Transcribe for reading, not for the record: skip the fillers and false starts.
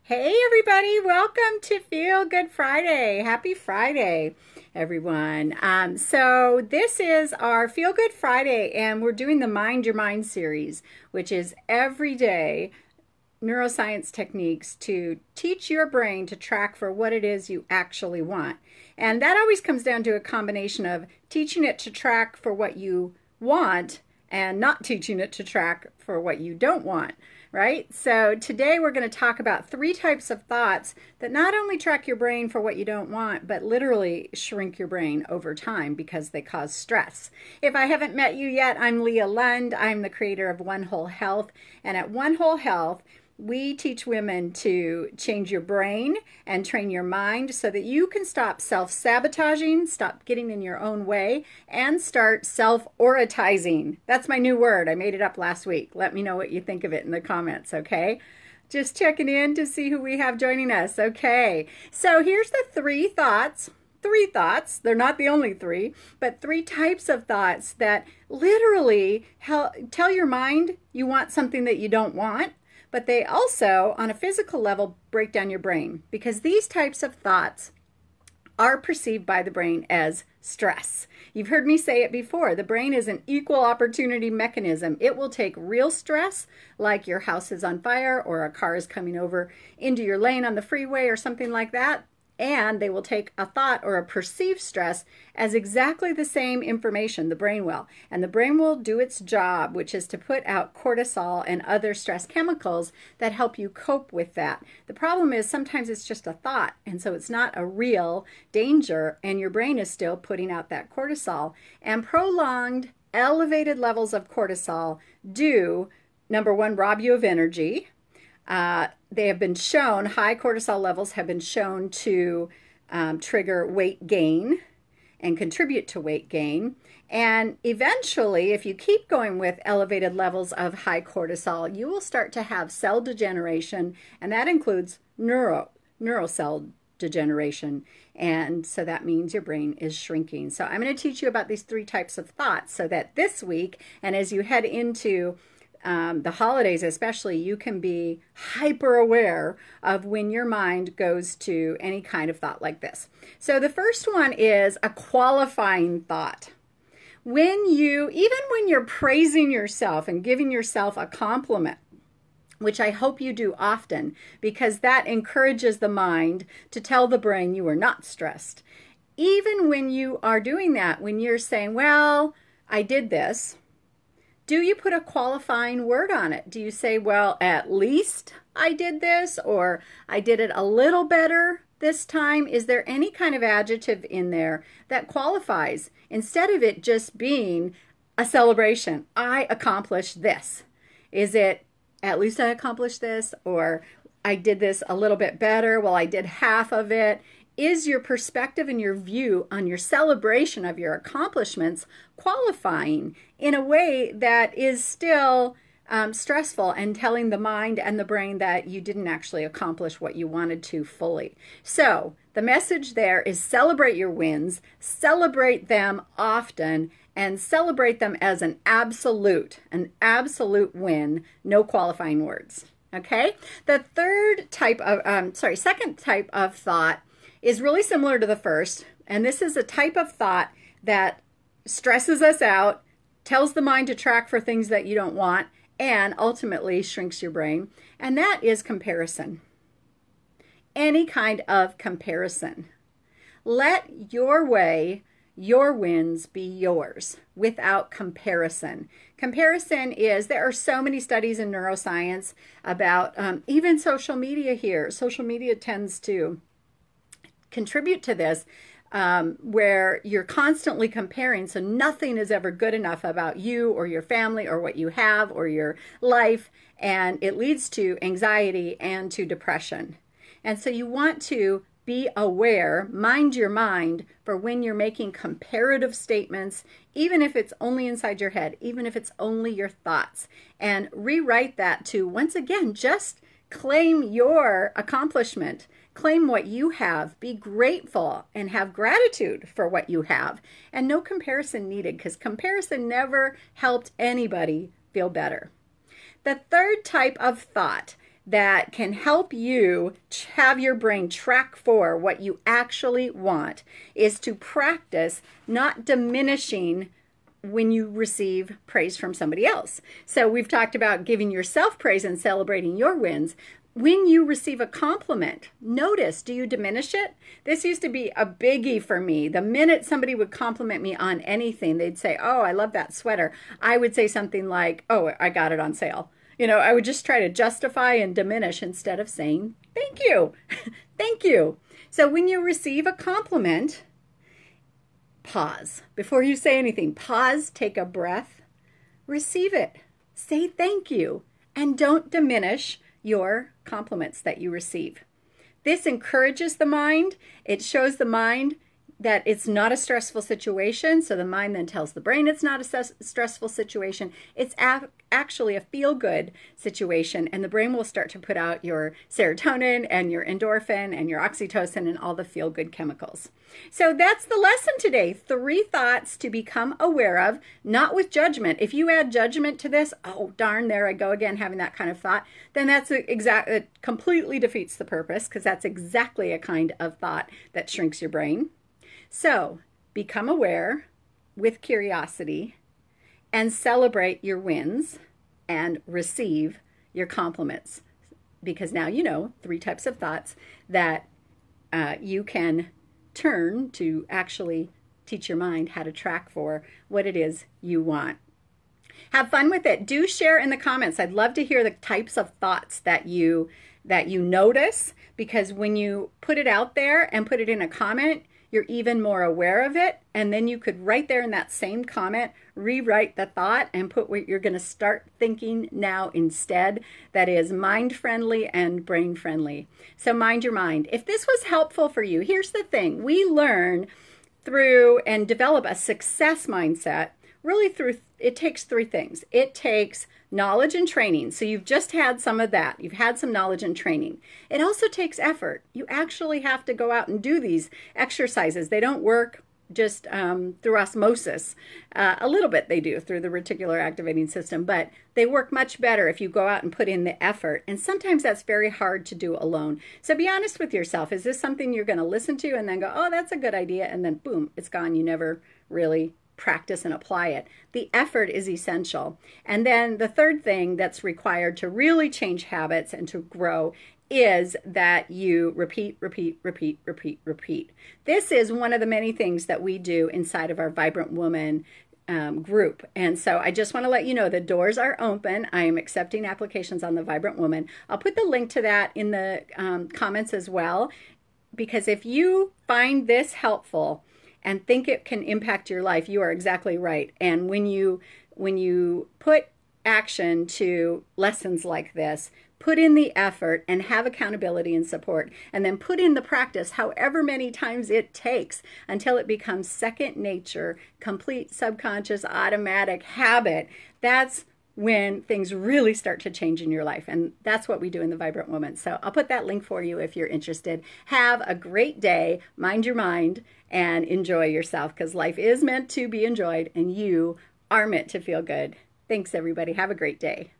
Hey everybody, welcome to Feel Good Friday. Happy Friday, everyone. So this is our Feel Good Friday, and we're doing the Mind Your Mind series, which is everyday neuroscience techniques to teach your brain to track for what it is you actually want. And that always comes down to a combination of teaching it to track for what you want and not teaching it to track for what you don't want. Right? So today we're going to talk about 3 types of thoughts that not only track your brain for what you don't want, but literally shrink your brain over time because they cause stress. If I haven't met you yet, I'm Leah Lund. I'm the creator of One Whole Health. And at One Whole Health, we teach women to change your brain and train your mind so that you can stop self-sabotaging, stop getting in your own way, and start self-oratizing. That's my new word. I made it up last week. Let me know what you think of it in the comments, okay? Just checking in to see who we have joining us. Okay, so here's the 3 thoughts. 3 thoughts. They're not the only 3, but 3 types of thoughts that literally tell your mind you want something that you don't want. But they also, on a physical level, break down your brain because these types of thoughts are perceived by the brain as stress. You've heard me say it before. The brain is an equal opportunity mechanism. It will take real stress, like your house is on fire or a car is coming over into your lane on the freeway or something like that. And they will take a thought or a perceived stress as exactly the same information, the brain will. And the brain will do its job, which is to put out cortisol and other stress chemicals that help you cope with that. The problem is sometimes it's just a thought, and so it's not a real danger, and your brain is still putting out that cortisol. And prolonged, elevated levels of cortisol do, number one, rob you of energy. They have been shown, high cortisol levels have been shown to trigger weight gain and contribute to weight gain. And eventually, if you keep going with elevated levels of high cortisol, you will start to have cell degeneration, and that includes neurocell degeneration. And so that means your brain is shrinking. So I'm going to teach you about these 3 types of thoughts so that this week, and as you head into the holidays especially, you can be hyper aware of when your mind goes to any kind of thought like this. So the first one is a qualifying thought. Even when you're praising yourself and giving yourself a compliment, which I hope you do often because that encourages the mind to tell the brain you are not stressed. Even when you are doing that, when you're saying, well, I did this, do you put a qualifying word on it? Do you say, well, at least I did this, or I did it a little better this time? Is there any kind of adjective in there that qualifies instead of it just being a celebration? I accomplished this. Is it at least I accomplished this, or I did this a little bit better? Well, I did half of it. Is your perspective and your view on your celebration of your accomplishments qualifying in a way that is still stressful and telling the mind and the brain that you didn't actually accomplish what you wanted to fully? So the message there is celebrate your wins, celebrate them often, and celebrate them as an absolute win, no qualifying words. Okay? The second type of thought is really similar to the first, and this is a type of thought that stresses us out, tells the mind to track for things that you don't want, and ultimately shrinks your brain, and that is comparison. Any kind of comparison. Let your way, your wins be yours without comparison. Comparison is, there are so many studies in neuroscience about even social media here. Social media tends to contribute to this, where you're constantly comparing, so nothing is ever good enough about you or your family or what you have or your life, and it leads to anxiety and to depression. And so you want to be aware, mind your mind for when you're making comparative statements, even if it's only inside your head, even if it's only your thoughts, and rewrite that to, once again, just claim your accomplishment. Claim what you have, be grateful, and have gratitude for what you have. And no comparison needed, because comparison never helped anybody feel better. The third type of thought that can help you have your brain track for what you actually want is to practice not diminishing when you receive praise from somebody else. So we've talked about giving yourself praise and celebrating your wins. When you receive a compliment, notice, do you diminish it? This used to be a biggie for me. The minute somebody would compliment me on anything, they'd say, oh, I love that sweater. I would say something like, oh, I got it on sale. You know, I would just try to justify and diminish instead of saying, thank you, thank you. So when you receive a compliment, pause. Before you say anything, pause, take a breath, receive it, say thank you, and don't diminish your compliments that you receive. This encourages the mind. It shows the mind that it's not a stressful situation. So the mind then tells the brain it's not a stressful situation. It's actually a feel-good situation. And the brain will start to put out your serotonin and your endorphin and your oxytocin and all the feel-good chemicals. So that's the lesson today. 3 thoughts to become aware of, not with judgment. If you add judgment to this, oh, darn, there I go again, having that kind of thought, then it completely defeats the purpose, because that's exactly a kind of thought that shrinks your brain. So become aware with curiosity and celebrate your wins and receive your compliments, because now you know 3 types of thoughts that you can turn to actually teach your mind how to track for what it is you want. Have fun with it. Do share in the comments. I'd love to hear the types of thoughts that you notice, because when you put it out there and put it in a comment, you're even more aware of it. And then you could right there in that same comment, rewrite the thought and put what you're going to start thinking now instead. That is mind-friendly and brain-friendly. So mind your mind. If this was helpful for you, here's the thing. We learn through and develop a success mindset really through, it takes 3 things. It takes knowledge and training. So you've just had some of that. You've had some knowledge and training. It also takes effort. You actually have to go out and do these exercises. They don't work just through osmosis. A little bit they do through the reticular activating system, but they work much better if you go out and put in the effort. And sometimes that's very hard to do alone. So be honest with yourself. Is this something you're going to listen to and then go, oh, that's a good idea, and then boom, it's gone. You never really practice and apply it. The effort is essential. And then the third thing that's required to really change habits and to grow is that you repeat, repeat, repeat, repeat, repeat. This is one of the many things that we do inside of our Vibrant Woman group. And so I just want to let you know the doors are open. I am accepting applications on the Vibrant Woman. I'll put the link to that in the comments as well, because if you find this helpful and think it can impact your life, you are exactly right. And when you put action to lessons like this, put in the effort and have accountability and support, and then put in the practice however many times it takes until it becomes second nature, complete subconscious automatic habit, that's when things really start to change in your life. And that's what we do in the Vibrant Woman. So I'll put that link for you if you're interested. Have a great day, mind your mind, and enjoy yourself, because life is meant to be enjoyed and you are meant to feel good. Thanks, everybody. Have a great day.